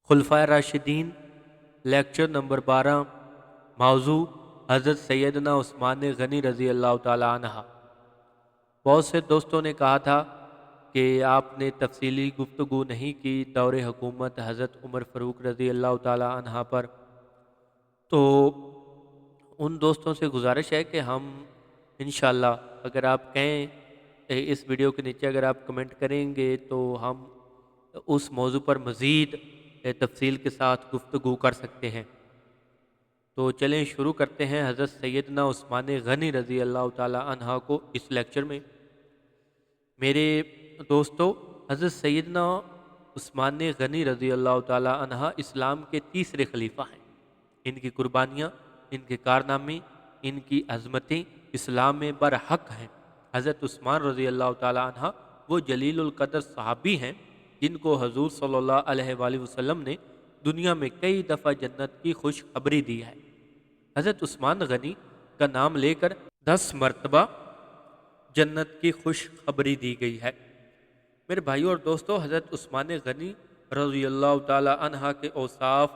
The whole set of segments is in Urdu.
خلفائے راشدین لیکچر نمبر 12 موضوع حضرت سیدنا عثمان غنی رضی اللہ تعالی عنہ۔ بہت سے دوستوں نے کہا تھا کہ آپ نے تفصیلی گفتگو نہیں کی دور حکومت حضرت عمر فاروق رضی اللہ تعالی عنہ پر، تو ان دوستوں سے گزارش ہے کہ ہم انشاءاللہ اگر آپ کہیں اس ویڈیو کے نیچے اگر آپ کمنٹ کریں گے تو ہم اس موضوع پر مزید تفصیل کے ساتھ گفتگو کر سکتے ہیں۔ تو چلیں شروع کرتے ہیں حضرت سیدنا عثمان غنی رضی اللہ تعالی عنہ کو اس لیکچر میں۔ میرے دوستو، حضرت سیدنا عثمان غنی رضی اللہ تعالی عنہ اسلام کے تیسرے خلیفہ ہیں۔ ان کی قربانیاں، ان کے کارنامے، ان کی عظمتیں اسلام میں برحق ہیں۔ حضرت عثمان رضی اللہ تعالی عنہ وہ جلیل القدر صحابی ہیں جن کو حضور صلی اللہ علیہ وآلہ وسلم نے دنیا میں کئی دفعہ جنت کی خوشخبری دی ہے۔ حضرت عثمان غنی کا نام لے کر 10 مرتبہ جنت کی خوشخبری دی گئی ہے۔ میرے بھائیوں اور دوستوں، حضرت عثمان غنی رضی اللہ تعالی عنہ کے اوصاف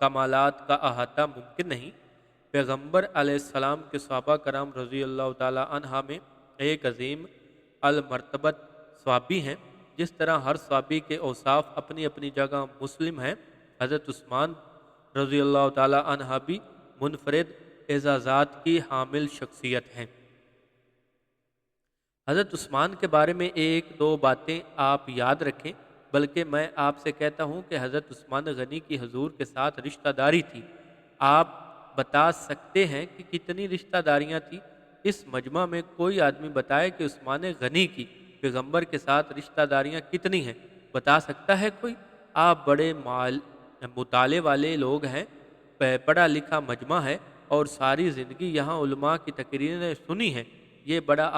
کمالات کا احاطہ ممکن نہیں۔ پیغمبر علیہ السلام کے صحابہ کرام رضی اللہ تعالی عنہ میں ایک عظیم المرتبت صحابی ہیں۔ جس طرح ہر صحابی کے اوصاف اپنی اپنی جگہ مسلم ہیں، حضرت عثمان رضی اللہ تعالی عنہ بھی منفرد اعزازات کی حامل شخصیت ہیں۔ حضرت عثمان کے بارے میں ایک دو باتیں آپ یاد رکھیں، بلکہ میں آپ سے کہتا ہوں کہ حضرت عثمان غنی کی حضور کے ساتھ رشتہ داری تھی۔ آپ بتا سکتے ہیں کہ کتنی رشتہ داریاں تھیں؟ اس مجمع میں کوئی آدمی بتائے کہ عثمان غنی کی پیغمبر کے ساتھ رشتہ داریاں کتنی ہیں؟ بتا سکتا ہے کوئی؟ آپ بڑے مطالعے والے لوگ ہیں، پڑھا لکھا مجمع ہے اور ساری زندگی یہاں علماء کی تقریریں سنی ہیں۔ یہ بڑا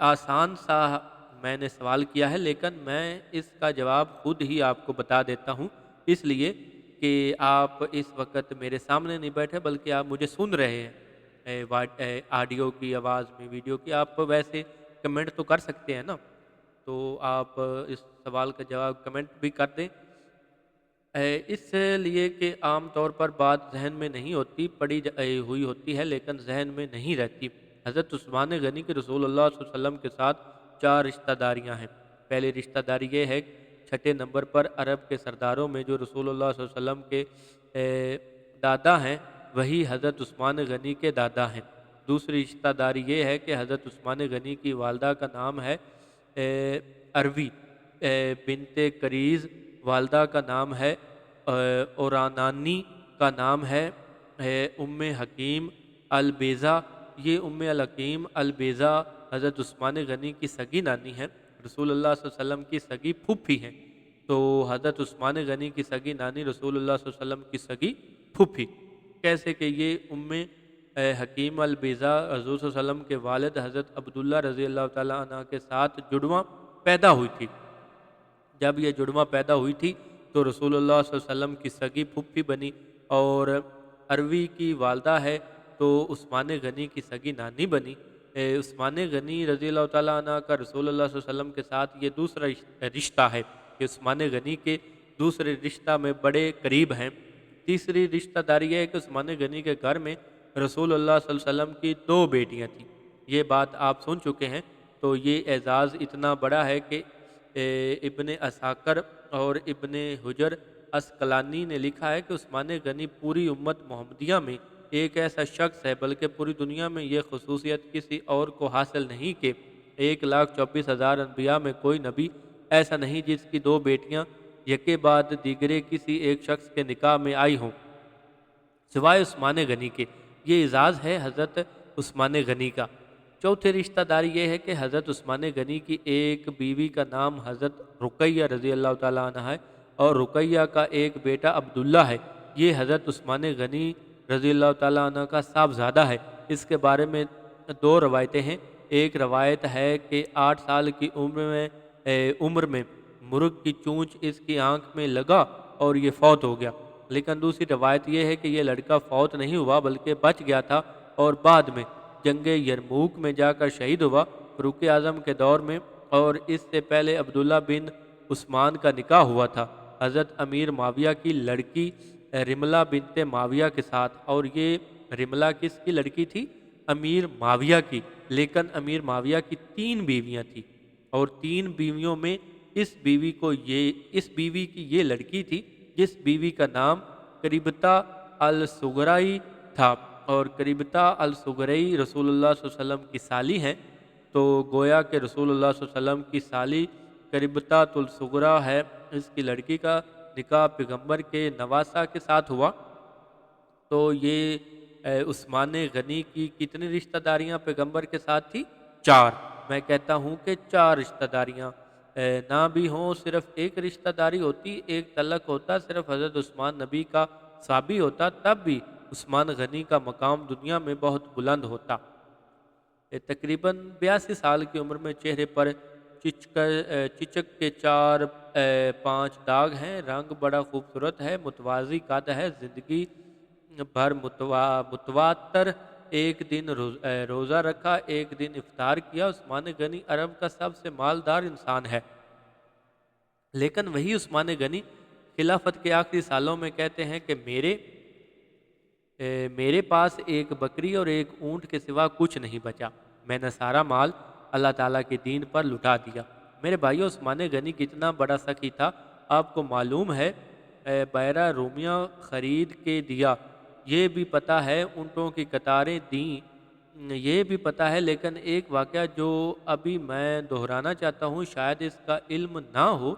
آسان سا میں نے سوال کیا ہے، لیکن میں اس کا جواب خود ہی آپ کو بتا دیتا ہوں، اس لیے کہ آپ اس وقت میرے سامنے نہیں بیٹھے بلکہ آپ مجھے سن رہے ہیں آڈیو کی آواز میں، ویڈیو کی۔ آپ ویسے کمنٹ تو کر سکتے ہیں نا، تو آپ اس سوال کا جواب کمنٹ بھی کر دیں، اس لیے کہ عام طور پر بات ذہن میں نہیں ہوتی، پڑھی ہوئی ہوتی ہے لیکن ذہن میں نہیں رہتی۔ حضرت عثمان غنی کے رسول اللہ صلی اللہ علیہ وسلم کے ساتھ 4 رشتہ داریاں ہیں۔ پہلی رشتہ داری یہ ہے چھٹے نمبر پر عرب کے سرداروں میں جو رسول اللہ صلی اللہ علیہ وسلم کے دادا ہیں وہی حضرت عثمان غنی کے دادا ہیں۔ دوسری رشتہ داری یہ ہے کہ حضرت عثمان غنی کی والدہ کا نام ہے عروی بنت کریز، والدہ کا نام ہے اورانانی، کا نام ہے ام حکیم البیضہ۔ یہ ام الحکیم البیضہ حضرت عثمان غنی کی سگی نانی ہیں، رسول اللہ صلی اللہ علیہ وسلم کی سگی پھوپھی ہیں۔ تو حضرت عثمان غنی کی سگی نانی رسول اللہ صلی اللہ علیہ وسلم کی سگی پھوپھی، کیسے کہ یہ ام حکیم البیضہ حضور صلی اللہ علیہ وسلم کے والد حضرت عبداللہ رضی اللہ تعالیٰ عنہ کے ساتھ جڑواں پیدا ہوئی تھی۔ جب یہ جڑواں پیدا ہوئی تھی تو رسول اللہ صلی اللہ علیہ وسلم کی سگی پھوپھی بنی، اور عروی کی والدہ ہے تو عثمان غنی کی سگی نانی بنی۔ عثمان غنی رضی اللہ تعالیٰ عنہ کا رسول اللہ صلی اللہ علیہ وسلم کے ساتھ یہ دوسرا رشتہ ہے کہ عثمان غنی کے دوسرے رشتہ میں بڑے قریب ہیں۔ تیسری رشتہ داری یہ ہے کہ عثمان غنی کے گھر میں رسول اللہ صلی اللہ علیہ وسلم کی 2 بیٹیاں تھیں۔ یہ بات آپ سن چکے ہیں، تو یہ اعزاز اتنا بڑا ہے کہ ابن عساکر اور ابن حجر اسقلانی نے لکھا ہے کہ عثمان غنی پوری امت محمدیہ میں ایک ایسا شخص ہے، بلکہ پوری دنیا میں یہ خصوصیت کسی اور کو حاصل نہیں کہ 1,24,000 انبیاء میں کوئی نبی ایسا نہیں جس کی 2 بیٹیاں یکے بعد دیگرے کسی ایک شخص کے نکاح میں آئی ہوں سوائے عثمان غنی کے۔ یہ اعزاز ہے حضرت عثمان غنی کا۔ چوتھی رشتہ داری یہ ہے کہ حضرت عثمان غنی کی ایک بیوی کا نام حضرت رقیہ رضی اللہ تعالیٰ عنہ ہے، اور رقیہ کا ایک بیٹا عبداللہ ہے۔ یہ حضرت عثمان غنی رضی اللہ تعالیٰ عنہ کا صاحبزادہ ہے۔ اس کے بارے میں 2 روایتیں ہیں۔ ایک روایت ہے کہ 8 سال کی عمر میں مرغ کی چونچ اس کی آنکھ میں لگا اور یہ فوت ہو گیا، لیکن دوسری روایت یہ ہے کہ یہ لڑکا فوت نہیں ہوا بلکہ بچ گیا تھا اور بعد میں جنگ یرموک میں جا کر شہید ہوا فاروق اعظم کے دور میں، اور اس سے پہلے عبداللہ بن عثمان کا نکاح ہوا تھا۔ حضرت امیر معاویہ کی لڑکی رملہ بنت معاویہ کے ساتھ، اور یہ رملہ کس کی لڑکی تھی؟ امیر معاویہ کی، لیکن امیر معاویہ کی 3 بیویاں تھیں، اور 3 بیویوں میں اس بیوی کی یہ لڑکی تھی جس بیوی کا نام قریبتہ الصغرائی تھا، اور قریبتہ الصغرائی رسول اللہ صلی اللہ علیہ وسلم کی سالی ہیں، تو گویا کہ رسول اللہ صلی اللہ علیہ وسلم کی سالی قریبتہ الصغریٰ ہے، اس کی لڑکی کا نکاح پیغمبر کے نواسہ کے ساتھ ہوا۔ تو یہ عثمان غنی کی کتنی رشتہ داریاں پیغمبر کے ساتھ تھی؟ 4۔ میں کہتا ہوں کہ 4 رشتہ داریاں نہ بھی ہوں، صرف ایک رشتہ داری ہوتی، ایک تعلق ہوتا، صرف حضرت عثمان نبی کا صحابی ہوتا، تب بھی عثمان غنی کا مقام دنیا میں بہت بلند ہوتا۔ تقریباً 82 سال کی عمر میں چہرے پر چچک کے 4-5 داغ ہیں، رنگ بڑا خوبصورت ہے، متوازی قد ہے، زندگی بھر متواتر ایک دن روزہ رکھا، ایک دن افطار کیا۔ عثمان غنی عرب کا سب سے مالدار انسان ہے، لیکن وہی عثمان غنی خلافت کے آخری سالوں میں کہتے ہیں کہ میرے پاس ایک بکری اور ایک اونٹ کے سوا کچھ نہیں بچا، میں نے سارا مال اللہ تعالیٰ کے دین پر لٹا دیا۔ میرے بھائیو، عثمان غنی کتنا بڑا سخی تھا، آپ کو معلوم ہے، بیرہ رومیہ خرید کے دیا، یہ بھی پتہ ہے، اونٹوں کی قطاریں دیں، یہ بھی پتہ ہے، لیکن ایک واقعہ جو ابھی میں دہرانا چاہتا ہوں، شاید اس کا علم نہ ہو۔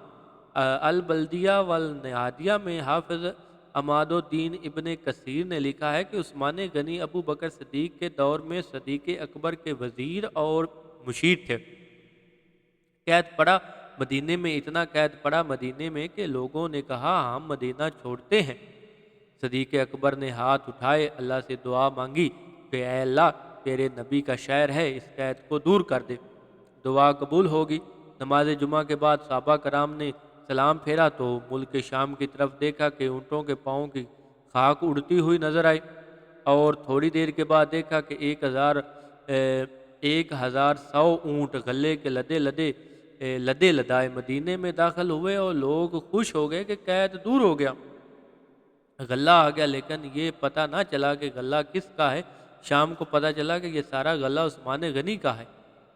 البلدیہ والنہادیہ میں حافظ عماد الدین ابن کثیر نے لکھا ہے کہ عثمان غنی ابو بکر صدیق کے دور میں صدیق اکبر کے وزیر اور مشیر تھے۔ قید پڑا مدینے میں، اتنا قید پڑا مدینے میں کہ لوگوں نے کہا ہم مدینہ چھوڑتے ہیں۔ صدیق اکبر نے ہاتھ اٹھائے، اللہ سے دعا مانگی کہ اے اللہ، تیرے نبی کا شہر ہے، اس قید کو دور کر دے۔ دعا قبول ہوگی۔ نماز جمعہ کے بعد صحابہ کرام نے سلام پھیرا تو ملک شام کی طرف دیکھا کہ اونٹوں کے پاؤں کی خاک اڑتی ہوئی نظر آئی، اور تھوڑی دیر کے بعد دیکھا کہ 1100 اونٹ غلے کے لدے لدائے مدینے میں داخل ہوئے، اور لوگ خوش ہو گئے کہ قید دور ہو گیا، غلہ آ گیا، لیکن یہ پتہ نہ چلا کہ غلہ کس کا ہے۔ شام کو پتہ چلا کہ یہ سارا غلہ عثمان غنی کا ہے۔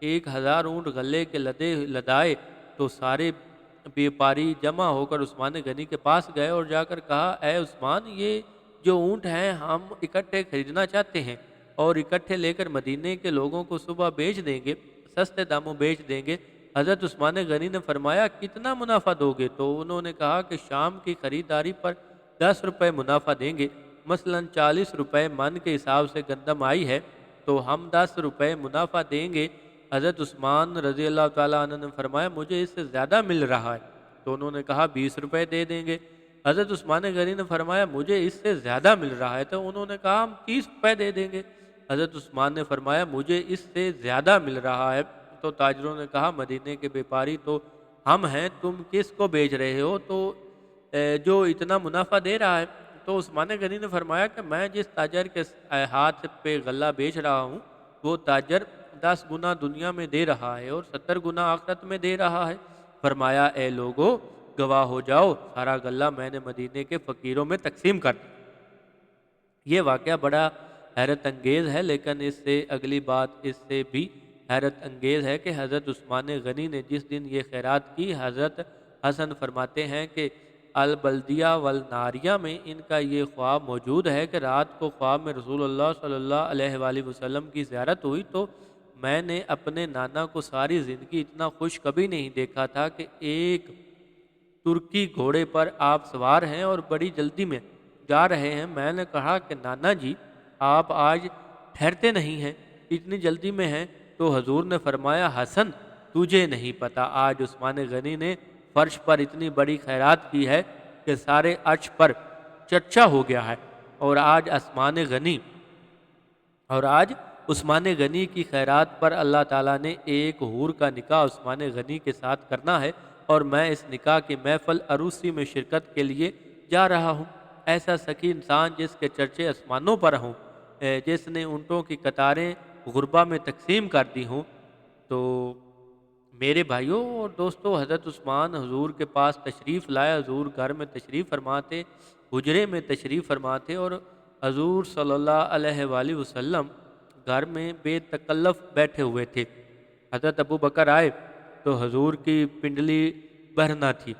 1000 اونٹ غلے کے لدائے تو سارے بیپاری جمع ہو کر عثمان غنی کے پاس گئے اور جا کر کہا اے عثمان، یہ جو اونٹ ہیں ہم اکٹھے خریدنا چاہتے ہیں اور اکٹھے لے کر مدینے کے لوگوں کو صبح بیچ دیں گے، سستے داموں بیچ دیں گے۔ حضرت عثمان غنی نے فرمایا کتنا منافع دو گے؟ تو انہوں نے کہا کہ شام کی خریداری پر 10 روپے منافع دیں گے، مثلا 40 روپے من کے حساب سے گندم آئی ہے تو ہم 10 روپے منافع دیں گے۔ حضرت عثمان رضی اللہ تعالیٰ عنہ نے فرمایا مجھے اس سے زیادہ مل رہا ہے، تو انہوں نے کہا 20 روپے دے دیں گے۔ حضرت عثمان غنی نے فرمایا مجھے اس سے زیادہ مل رہا ہے، تو انہوں نے کہا ہم 30 روپے دے دیں گے۔ حضرت عثمان نے فرمایا مجھے اس سے زیادہ مل رہا ہے، تو تاجروں نے کہا مدینے کے بیپاری تو ہم ہیں، تم کس کو بیچ رہے ہو تو جو اتنا منافع دے رہا ہے؟ تو عثمان غنی نے فرمایا کہ میں جس تاجر کے ہاتھ پہ غلہ بیچ رہا ہوں وہ تاجر 10 گنا دنیا میں دے رہا ہے اور 70 گنا آخرت میں دے رہا ہے۔ فرمایا اے لوگو گواہ ہو جاؤ، سارا غلہ میں نے مدینے کے فقیروں میں تقسیم کر دیا۔ یہ واقعہ بڑا حیرت انگیز ہے، لیکن اس سے اگلی بات اس سے بھی حیرت انگیز ہے کہ حضرت عثمان غنی نے جس دن یہ خیرات کی، حضرت حسن فرماتے ہیں کہ البلدیہ والناریہ میں ان کا یہ خواب موجود ہے کہ رات کو خواب میں رسول اللہ صلی اللہ علیہ وآلہ وسلم کی زیارت ہوئی تو میں نے اپنے نانا کو ساری زندگی اتنا خوش کبھی نہیں دیکھا تھا کہ ایک ترکی گھوڑے پر آپ سوار ہیں اور بڑی جلدی میں جا رہے ہیں۔ میں نے کہا کہ نانا جی آپ آج ٹھہرتے نہیں ہیں، اتنی جلدی میں ہیں؟ تو حضور نے فرمایا حسن تجھے نہیں پتا، آج عثمان غنی نے فرش پر اتنی بڑی خیرات کی ہے کہ سارے عرش پر چرچا ہو گیا ہے، اور آج عثمان غنی کی خیرات پر اللہ تعالیٰ نے ایک حور کا نکاح عثمان غنی کے ساتھ کرنا ہے، اور میں اس نکاح کی محفل عروسی میں شرکت کے لیے جا رہا ہوں۔ ایسا سخی انسان جس کے چرچے آسمانوں پر ہوں، جس نے اونٹوں کی قطاریں غربا میں تقسیم کر دی ہوں، تو میرے بھائیوں اور دوستوں، حضرت عثمان حضور کے پاس تشریف لائے، حضور گھر میں تشریف فرماتے، حجرے میں تشریف فرماتے، اور حضور صلی اللہ علیہ وآلہ وسلم گھر میں بے تکلف بیٹھے ہوئے تھے۔ حضرت ابو بکر آئے تو حضور کی پنڈلی برہنہ تھی،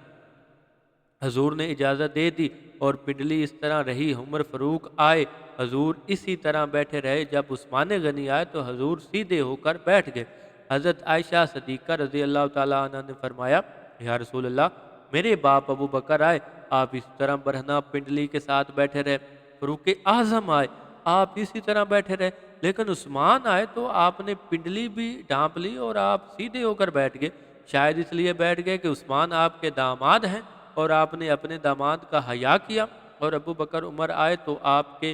حضور نے اجازت دے دی اور پنڈلی اس طرح رہی۔ عمر فاروق آئے، حضور اسی طرح بیٹھے رہے۔ جب عثمان غنی آئے تو حضور سیدھے ہو کر بیٹھ گئے۔ حضرت عائشہ صدیقہ رضی اللہ تعالیٰ عنہ نے فرمایا، یا رسول اللہ، میرے باپ ابو بکر آئے، آپ اس طرح برہنہ پنڈلی کے ساتھ بیٹھے رہے۔ فاروق اعظم آئے، آپ اسی طرح بیٹھے رہے، لیکن عثمان آئے تو آپ نے پنڈلی بھی ڈھانپ لی اور آپ سیدھے ہو کر بیٹھ گئے۔ شاید اس لیے بیٹھ گئے کہ عثمان آپ کے داماد ہیں اور آپ نے اپنے داماد کا حیا کیا، اور ابو بکر عمر آئے تو آپ کے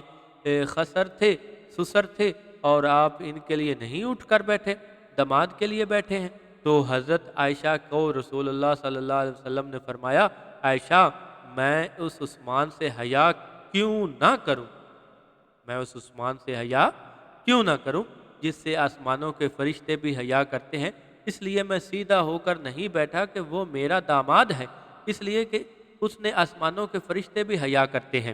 خسر تھے، سسر تھے، اور آپ ان کے لیے نہیں اٹھ کر بیٹھے، داماد کے لیے بیٹھے ہیں۔ تو حضرت عائشہ کو رسول اللہ صلی اللہ علیہ وسلم نے فرمایا، عائشہ، میں اس عثمان سے حیا کیوں نہ کروں، میں اس عثمان سے حیا کیوں نہ کروں جس سے آسمانوں کے فرشتے بھی حیا کرتے ہیں؟ اس لیے میں سیدھا ہو کر نہیں بیٹھا کہ وہ میرا داماد ہے، اس لیے کہ اس نے آسمانوں کے فرشتے بھی حیا کرتے ہیں۔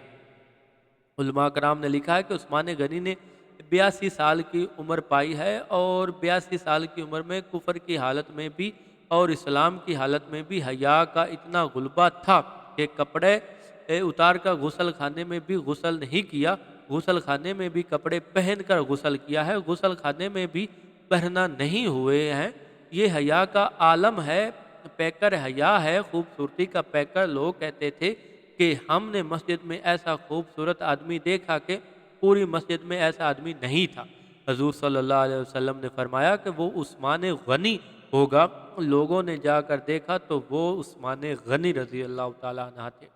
علماء کرام نے لکھا ہے کہ عثمان غنی نے 82 سال کی عمر پائی ہے، اور 82 سال کی عمر میں کفر کی حالت میں بھی اور اسلام کی حالت میں بھی حیا کا اتنا غلبہ تھا کہ کپڑے اتار کر غسل خانے میں بھی غسل نہیں کیا، غسل خانے میں بھی کپڑے پہن کر غسل کیا ہے، غسل خانے میں بھی پہنا نہیں ہوئے ہیں۔ یہ حیا کا عالم ہے، پیکر حیا ہے، خوبصورتی کا پیکر۔ لوگ کہتے تھے کہ ہم نے مسجد میں ایسا خوبصورت آدمی دیکھا کہ پوری مسجد میں ایسا آدمی نہیں تھا۔ حضور صلی اللہ علیہ وسلم نے فرمایا کہ وہ عثمان غنی ہوگا۔ لوگوں نے جا کر دیکھا تو وہ عثمان غنی رضی اللہ تعالیٰ عنہ تھے۔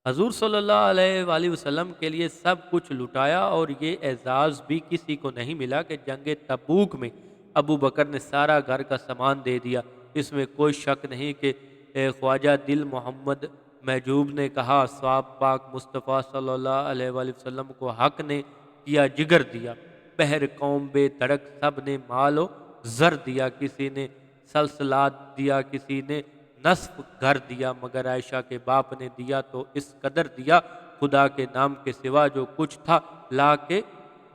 حضور صلی اللہ علیہ وآلہ وسلم کے لیے سب کچھ لٹایا، اور یہ اعزاز بھی کسی کو نہیں ملا کہ جنگ تبوک میں ابو بکر نے سارا گھر کا سامان دے دیا۔ اس میں کوئی شک نہیں کہ خواجہ دل محمد محجوب نے کہا، صاحب پاک مصطفیٰ صلی اللہ علیہ وآلہ وسلم کو حق نے کیا جگر دیا، بہر قوم بے دھڑک سب نے مال و زر دیا، کسی نے سلسلات دیا، کسی نے نصف گھر دیا، مگر عائشہ کے باپ نے دیا تو اس قدر دیا، خدا کے نام کے سوا جو کچھ تھا لا کے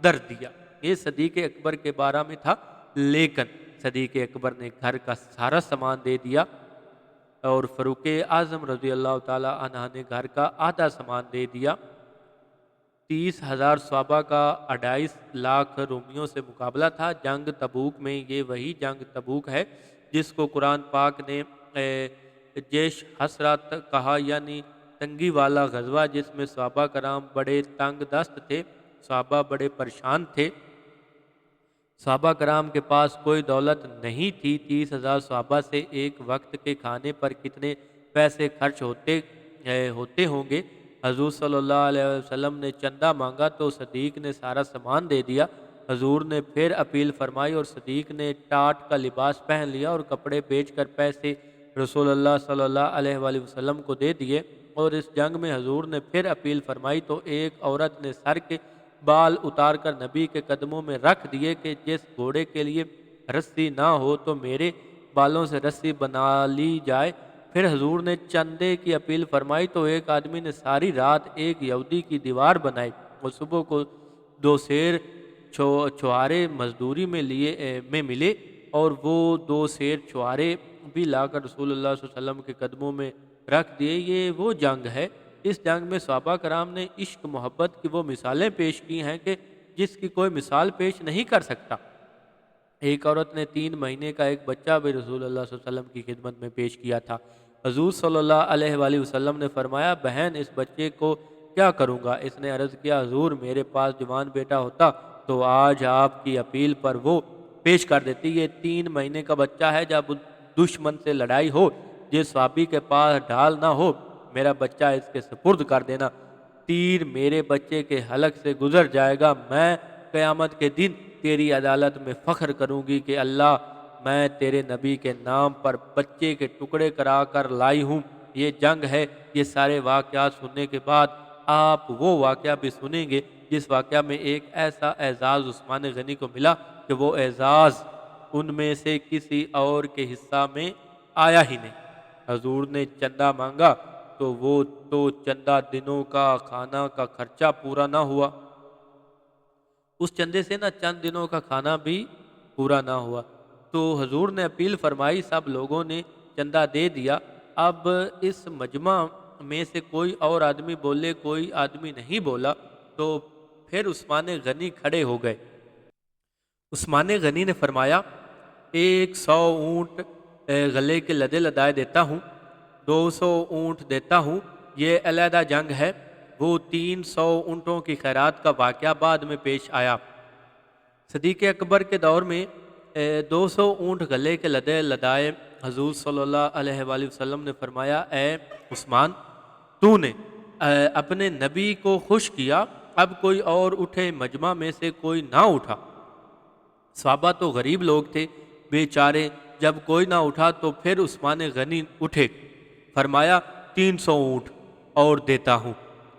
در دیا۔ یہ صدیق اکبر کے بارے میں تھا، لیکن صدیق اکبر نے گھر کا سارا سامان دے دیا، اور فاروق اعظم رضی اللہ تعالی عنہ نے گھر کا آدھا سامان دے دیا۔ 30,000 صحابہ کا 2.5 لاکھ رومیوں سے مقابلہ تھا جنگ تبوک میں۔ یہ وہی جنگ تبوک ہے جس کو قرآن پاک نے جیش حسرات کہا، یعنی تنگی والا غزوہ، جس میں صحابہ کرام بڑے تنگ دست تھے، صحابہ بڑے پریشان تھے، صحابہ کرام کے پاس کوئی دولت نہیں تھی۔ 30,000 صحابہ سے ایک وقت کے کھانے پر کتنے پیسے خرچ ہوتے ہوں گے؟ حضور صلی اللہ علیہ وسلم نے چندہ مانگا تو صدیق نے سارا سامان دے دیا۔ حضور نے پھر اپیل فرمائی اور صدیق نے ٹاٹ کا لباس پہن لیا اور کپڑے بیچ کر پیسے رسول اللہ صلی اللہ علیہ وآلہ وسلم کو دے دیے۔ اور اس جنگ میں حضور نے پھر اپیل فرمائی تو ایک عورت نے سر کے بال اتار کر نبی کے قدموں میں رکھ دیے کہ جس گھوڑے کے لیے رسی نہ ہو تو میرے بالوں سے رسی بنا لی جائے۔ پھر حضور نے چندے کی اپیل فرمائی تو ایک آدمی نے ساری رات ایک یہودی کی دیوار بنائی، اور صبح کو 2 سیر چھوارے مزدوری میں ملے، اور وہ 2 سیر چھوارے بھی لا کر رسول اللہ صلی اللہ علیہ وسلم کے قدموں میں رکھ دیے۔ یہ وہ جنگ ہے، اس جنگ میں صحابہ کرام نے عشق محبت کی وہ مثالیں پیش کی ہیں کہ جس کی کوئی مثال پیش نہیں کر سکتا۔ ایک عورت نے 3 مہینے کا ایک بچہ بھی رسول اللہ صلی اللہ علیہ وسلم کی خدمت میں پیش کیا تھا۔ حضور صلی اللہ علیہ وآلہ وسلم نے فرمایا، بہن اس بچے کو کیا کروں گا؟ اس نے عرض کیا، حضور میرے پاس جوان بیٹا ہوتا تو آج آپ کی اپیل پر وہ پیش کر دیتی۔ یہ 3 مہینے کا بچہ ہے، جب دشمن سے لڑائی ہو، جس صحابی کے پاس ڈھال نہ ہو، میرا بچہ اس کے سپرد کر دینا، تیر میرے بچے کے حلق سے گزر جائے گا، میں قیامت کے دن تیری عدالت میں فخر کروں گی کہ اللہ، میں تیرے نبی کے نام پر بچے کے ٹکڑے کرا کر لائی ہوں۔ یہ جنگ ہے۔ یہ سارے واقعات سننے کے بعد آپ وہ واقعہ بھی سنیں گے جس واقعہ میں ایک ایسا اعزاز عثمان غنی کو ملا کہ وہ اعزاز ان میں سے کسی اور کے حصہ میں آیا ہی نہیں۔ حضور نے چندہ مانگا تو وہ تو چندہ دنوں کا کھانا کا خرچہ پورا نہ ہوا، اس چندے سے نہ چند دنوں کا کھانا بھی پورا نہ ہوا۔ تو حضور نے اپیل فرمائی، سب لوگوں نے چندہ دے دیا۔ اب اس مجمع میں سے کوئی اور آدمی بولے، کوئی آدمی نہیں بولا، تو پھر عثمان غنی کھڑے ہو گئے۔ عثمان غنی نے فرمایا، 100 اونٹ غلے کے لدے لدائے دیتا ہوں، 200 اونٹ دیتا ہوں، یہ علیحدہ جنگ ہے۔ وہ 300 اونٹوں کی خیرات کا واقعہ بعد میں پیش آیا۔ صدیق اکبر کے دور میں 200 اونٹ غلے کے لدے لدائے۔ حضور صلی اللہ علیہ وآلہ وسلم نے فرمایا، اے عثمان، تو نے اپنے نبی کو خوش کیا، اب کوئی اور اٹھے۔ مجمع میں سے کوئی نہ اٹھا۔ صحابہ تو غریب لوگ تھے، بیچارے، جب کوئی نہ اٹھا تو پھر عثمان غنی اٹھے، فرمایا 300 اونٹ اور دیتا ہوں۔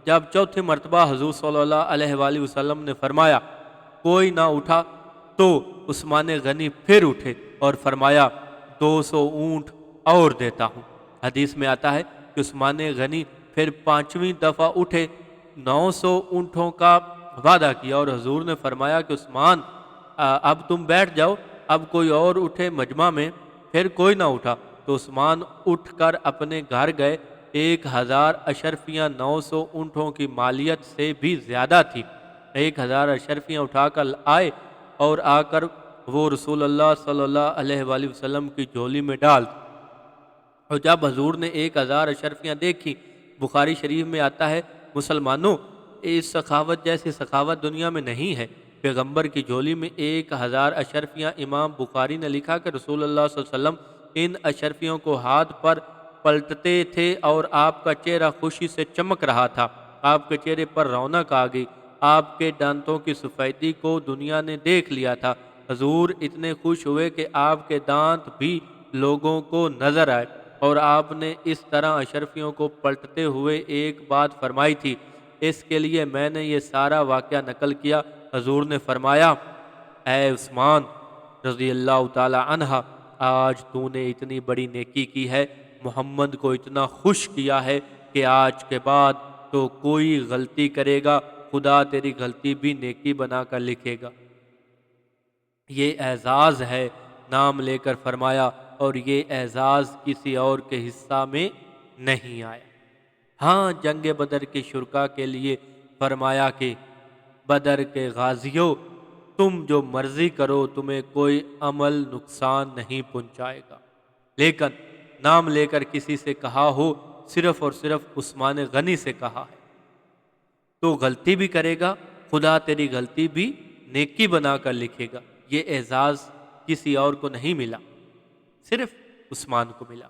جب چوتھی مرتبہ حضور صلی اللہ علیہ وآلہ وسلم نے فرمایا کوئی نہ اٹھا تو عثمان غنی پھر اٹھے اور فرمایا 200 اونٹ اور دیتا ہوں۔ حدیث میں آتا ہے کہ عثمان غنی پھر 5ویں دفعہ اٹھے، 900 اونٹوں کا وعدہ کیا اور حضور نے فرمایا کہ عثمان اب تم بیٹھ جاؤ، اب کوئی اور اٹھے۔ مجمع میں پھر کوئی نہ اٹھا تو عثمان اٹھ کر اپنے گھر گئے۔ 1000 اشرفیاں 900 اونٹوں کی مالیت سے بھی زیادہ تھی۔ 1000 اشرفیاں اٹھا کر آئے اور آ کر وہ رسول اللہ صلی اللہ علیہ وآلہ وسلم کی جھولی میں ڈال دی۔ اور جب حضور نے 1000 اشرفیاں دیکھی، بخاری شریف میں آتا ہے، مسلمانوں، اس سخاوت جیسی سخاوت دنیا میں نہیں ہے۔ پیغمبر کی جھولی میں 1000 اشرفیاں۔ امام بخاری نے لکھا کہ رسول اللہ صلی اللہ علیہ وسلم ان اشرفیوں کو ہاتھ پر پلٹتے تھے اور آپ کا چہرہ خوشی سے چمک رہا تھا۔ آپ کے چہرے پر رونق آ گئی۔ آپ کے دانتوں کی سفیدی کو دنیا نے دیکھ لیا تھا۔ حضور اتنے خوش ہوئے کہ آپ کے دانت بھی لوگوں کو نظر آئے، اور آپ نے اس طرح اشرفیوں کو پلٹتے ہوئے ایک بات فرمائی تھی، اس کے لیے میں نے یہ سارا واقعہ نقل کیا۔ حضور نے فرمایا، اے عثمان رضی اللہ تعالی عنہ، آج تو نے اتنی بڑی نیکی کی ہے، محمد کو اتنا خوش کیا ہے کہ آج کے بعد تو کوئی غلطی کرے گا، خدا تیری غلطی بھی نیکی بنا کر لکھے گا۔ یہ اعزاز ہے، نام لے کر فرمایا، اور یہ اعزاز کسی اور کے حصہ میں نہیں آیا۔ ہاں، جنگ بدر کے شرکاء کے لیے فرمایا کہ بدر کے غازیوں، تم جو مرضی کرو، تمہیں کوئی عمل نقصان نہیں پہنچائے گا، لیکن نام لے کر کسی سے کہا ہو، صرف اور صرف عثمان غنی سے کہا ہے، تو غلطی بھی کرے گا، خدا تیری غلطی بھی نیکی بنا کر لکھے گا۔ یہ اعزاز کسی اور کو نہیں ملا، صرف عثمان کو ملا۔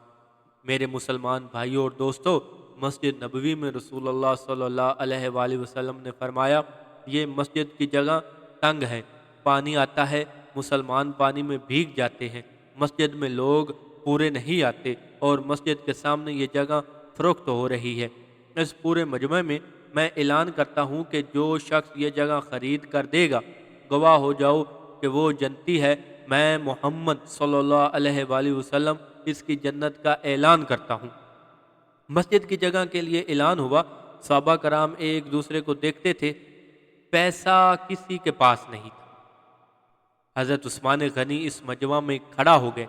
میرے مسلمان بھائیوں اور دوستوں، مسجد نبوی میں رسول اللہ صلی اللہ علیہ وآلہ وسلم نے فرمایا، یہ مسجد کی جگہ تنگ ہے، پانی آتا ہے، مسلمان پانی میں بھیگ جاتے ہیں، مسجد میں لوگ پورے نہیں آتے، اور مسجد کے سامنے یہ جگہ فروخت ہو رہی ہے۔ اس پورے مجمع میں میں اعلان کرتا ہوں کہ جو شخص یہ جگہ خرید کر دے گا، گواہ ہو جاؤ کہ وہ جنتی ہے۔ میں محمد صلی اللہ علیہ وآلہ وسلم اس کی جنت کا اعلان کرتا ہوں۔ مسجد کی جگہ کے لیے اعلان ہوا۔ صحابہ کرام ایک دوسرے کو دیکھتے تھے، پیسہ کسی کے پاس نہیں تھا۔ حضرت عثمان غنی اس مجمع میں کھڑا ہو گئے،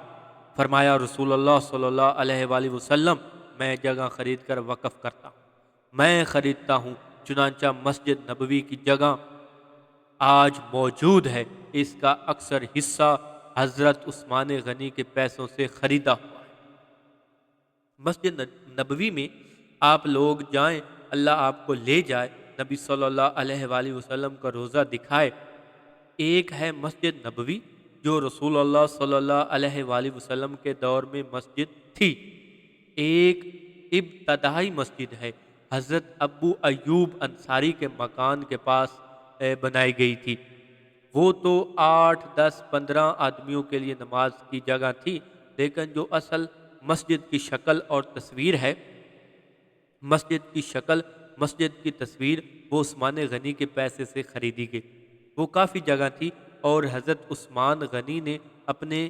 فرمایا، رسول اللہ صلی اللہ علیہ وآلہ وسلم، میں جگہ خرید کر وقف کرتا ہوں، میں خریدتا ہوں۔ چنانچہ مسجد نبوی کی جگہ آج موجود ہے، اس کا اکثر حصہ حضرت عثمان غنی کے پیسوں سے خریدا ہوا ہے۔ مسجد نبوی میں آپ لوگ جائیں، اللہ آپ کو لے جائے، نبی صلی اللہ علیہ وآلہ وسلم کا روضہ دکھائے۔ ایک ہے مسجد نبوی جو رسول اللہ صلی اللہ علیہ وآلہ وسلم کے دور میں مسجد تھی، ایک ابتدائی مسجد ہے، حضرت ابو ایوب انصاری کے مکان کے پاس بنائی گئی تھی۔ وہ تو 8، 10، 15 آدمیوں کے لیے نماز کی جگہ تھی، لیکن جو اصل مسجد کی شکل اور تصویر ہے، مسجد کی شکل، مسجد کی تصویر، وہ عثمان غنی کے پیسے سے خریدی گئی۔ وہ کافی جگہ تھی، اور حضرت عثمان غنی نے اپنے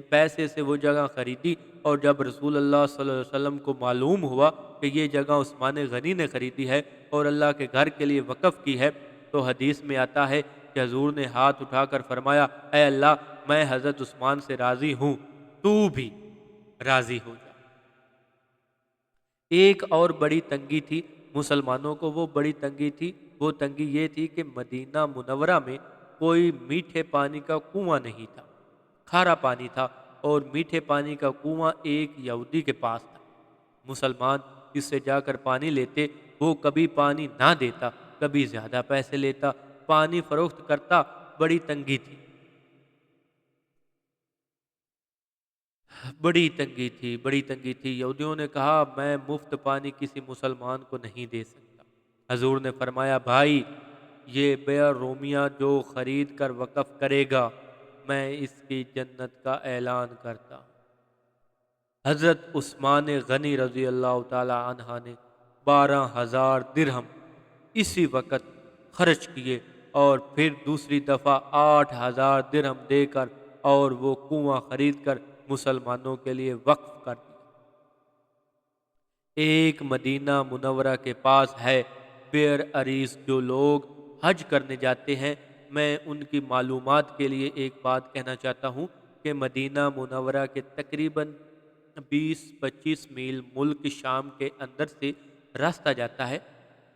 پیسے سے وہ جگہ خریدی، اور جب رسول اللہ صلی اللہ علیہ وسلم کو معلوم ہوا کہ یہ جگہ عثمان غنی نے خریدی ہے اور اللہ کے گھر کے لیے وقف کی ہے، تو حدیث میں آتا ہے کہ حضور نے ہاتھ اٹھا کر فرمایا، اے اللہ، میں حضرت عثمان سے راضی ہوں، تو بھی راضی ہو جا۔ ایک اور بڑی تنگی تھی مسلمانوں کو، وہ بڑی تنگی تھی، وہ تنگی یہ تھی کہ مدینہ منورہ میں کوئی میٹھے پانی کا کنواں نہیں تھا، کھارا پانی تھا، اور میٹھے پانی کا کنواں ایک یہودی کے پاس تھا۔ مسلمان اس سے جا کر پانی لیتے، وہ کبھی پانی نہ دیتا، کبھی زیادہ پیسے لیتا، پانی فروخت کرتا، بڑی تنگی تھی، بڑی تنگی تھی، بڑی تنگی تھی۔ یہودیوں نے کہا، میں مفت پانی کسی مسلمان کو نہیں دے سکتا۔ حضور نے فرمایا، بھائی، یہ بئر رومیہ جو خرید کر وقف کرے گا، میں اس کی جنت کا اعلان کرتا ہوں۔ حضرت عثمان غنی رضی اللہ تعالی عنہ نے 12,000 درہم اسی وقت خرچ کیے، اور پھر دوسری دفعہ 8,000 درہم دے کر اور وہ کنواں خرید کر مسلمانوں کے لیے وقف کر دیا۔ ایک مدینہ منورہ کے پاس ہے بئر عریس، جو لوگ حج کرنے جاتے ہیں، میں ان کی معلومات کے لیے ایک بات کہنا چاہتا ہوں کہ مدینہ منورہ کے تقریباً 20-25 میل ملک شام کے اندر سے راستہ جاتا ہے۔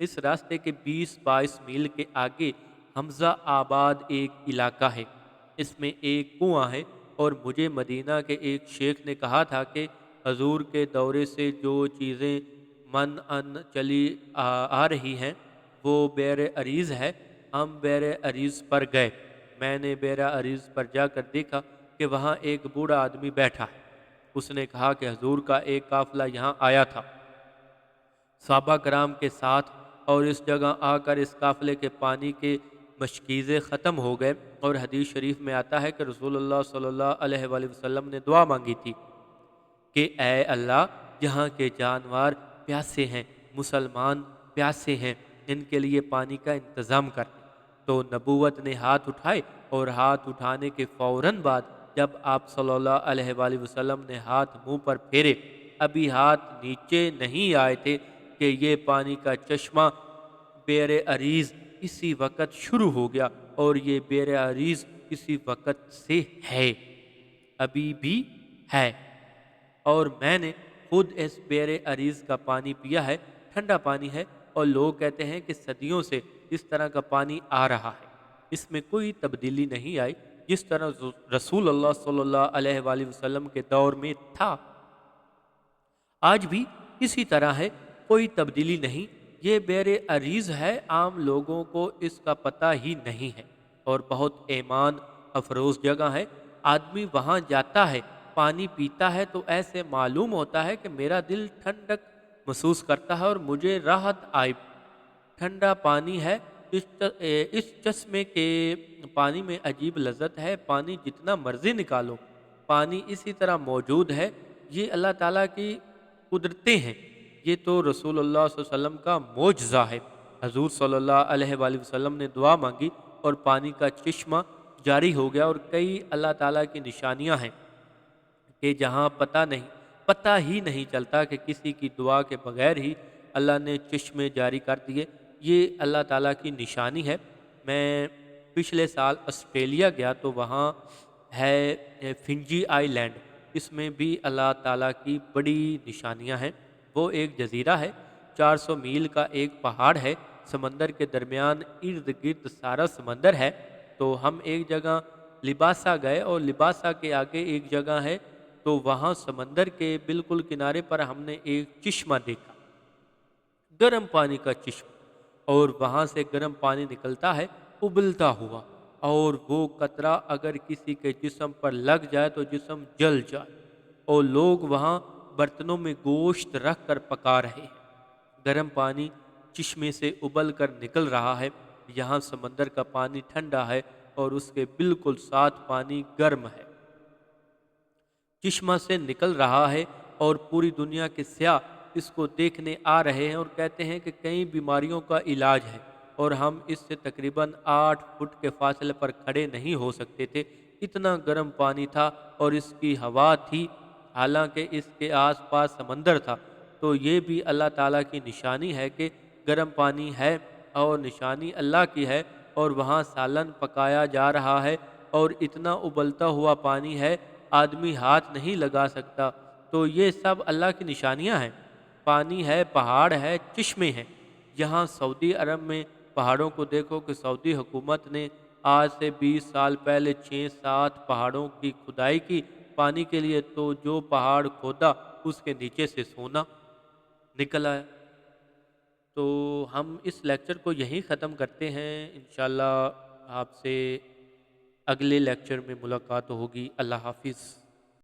اس راستے کے 20-22 میل کے آگے حمزہ آباد ایک علاقہ ہے، اس میں ایک کنواں ہے، اور مجھے مدینہ کے ایک شیخ نے کہا تھا کہ حضور کے دورے سے جو چیزیں من چلی آ رہی ہیں وہ بئر عریض ہے۔ ہم بئر عریض پر گئے، میں نے بئر عریض پر جا کر دیکھا کہ وہاں ایک بوڑھا آدمی بیٹھا ہے۔ اس نے کہا کہ حضور کا ایک قافلہ یہاں آیا تھا صحابہ کرام کے ساتھ، اور اس جگہ آ کر اس قافلے کے پانی کے مشکیزے ختم ہو گئے، اور حدیث شریف میں آتا ہے کہ رسول اللہ صلی اللہ علیہ وآلہ وسلم نے دعا مانگی تھی کہ اے اللہ، یہاں کے جانور پیاسے ہیں، مسلمان پیاسے ہیں، ان کے لیے پانی کا انتظام کر دیں۔ تو نبوت نے ہاتھ اٹھائے، اور ہاتھ اٹھانے کے فوراً بعد جب آپ صلی اللہ علیہ وآلہ وسلم نے ہاتھ منہ پر پھیرے، ابھی ہاتھ نیچے نہیں آئے تھے کہ یہ پانی کا چشمہ بئر عریض اسی وقت شروع ہو گیا، اور یہ بئر عریض اسی وقت سے ہے، ابھی بھی ہے، اور میں نے خود اس بئر عریض کا پانی پیا ہے، ٹھنڈا پانی ہے، اور لوگ کہتے ہیں کہ صدیوں سے اس طرح کا پانی آ رہا ہے، اس میں کوئی تبدیلی نہیں آئی، جس طرح رسول اللہ صلی اللہ علیہ وآلہ وسلم کے دور میں تھا، آج بھی اسی طرح ہے، کوئی تبدیلی نہیں۔ یہ بئر عریض ہے، عام لوگوں کو اس کا پتہ ہی نہیں ہے، اور بہت ایمان افروز جگہ ہے۔ آدمی وہاں جاتا ہے، پانی پیتا ہے، تو ایسے معلوم ہوتا ہے کہ میرا دل ٹھنڈک محسوس کرتا ہے اور مجھے راحت آئی۔ ٹھنڈا پانی ہے، اس چشمے کے پانی میں عجیب لذت ہے، پانی جتنا مرضی نکالو، پانی اسی طرح موجود ہے۔ یہ اللہ تعالیٰ کی قدرتیں ہیں، یہ تو رسول اللہ صلی اللہ علیہ وسلم کا معجزہ ہے۔ حضور صلی اللہ علیہ وآلہ وسلم نے دعا مانگی اور پانی کا چشمہ جاری ہو گیا، اور کئی اللہ تعالیٰ کی نشانیاں ہیں کہ جہاں پتہ ہی نہیں چلتا کہ کسی کی دعا کے بغیر ہی اللہ نے چشمے جاری کر دیے، یہ اللہ تعالیٰ کی نشانی ہے۔ میں پچھلے سال آسٹریلیا گیا تو وہاں ہے فنجی آئی لینڈ، اس میں بھی اللہ تعالیٰ کی بڑی نشانیاں ہیں۔ وہ ایک جزیرہ ہے، 400 میل کا ایک پہاڑ ہے، سمندر کے درمیان ارد گرد سارا سمندر ہے۔ تو ہم ایک جگہ لباسا گئے، اور لباسا کے آگے ایک جگہ ہے، تو وہاں سمندر کے بالکل کنارے پر ہم نے ایک چشمہ دیکھا، گرم پانی کا چشمہ، اور وہاں سے گرم پانی نکلتا ہے ابلتا ہوا، اور وہ قطرہ اگر کسی کے جسم پر لگ جائے تو جسم جل جائے، اور لوگ وہاں برتنوں میں گوشت رکھ کر پکا رہے ہیں۔ گرم پانی چشمے سے ابل کر نکل رہا ہے، یہاں سمندر کا پانی ٹھنڈا ہے اور اس کے بالکل ساتھ پانی گرم ہے، چشمہ سے نکل رہا ہے، اور پوری دنیا کے سیاح اس کو دیکھنے آ رہے ہیں، اور کہتے ہیں کہ کئی بیماریوں کا علاج ہے۔ اور ہم اس سے تقریباً 8 فٹ کے فاصلے پر کھڑے نہیں ہو سکتے تھے، اتنا گرم پانی تھا اور اس کی ہوا تھی، حالانکہ اس کے آس پاس سمندر تھا۔ تو یہ بھی اللہ تعالیٰ کی نشانی ہے کہ گرم پانی ہے اور نشانی اللہ کی ہے، اور وہاں سالن پکایا جا رہا ہے اور اتنا ابلتا ہوا پانی ہے، آدمی ہاتھ نہیں لگا سکتا۔ تو یہ سب اللہ کی نشانیاں ہیں۔ پانی ہے، پہاڑ ہے، چشمے ہیں۔ یہاں سعودی عرب میں پہاڑوں کو دیکھو کہ سعودی حکومت نے آج سے 20 سال پہلے 6-7 پہاڑوں کی کھدائی کی پانی کے لیے، تو جو پہاڑ کھودا اس کے نیچے سے سونا نکل آیا۔ تو ہم اس لیکچر کو یہیں ختم کرتے ہیں، انشاءاللہ آپ سے اگلے لیکچر میں ملاقات ہوگی۔ اللہ حافظ۔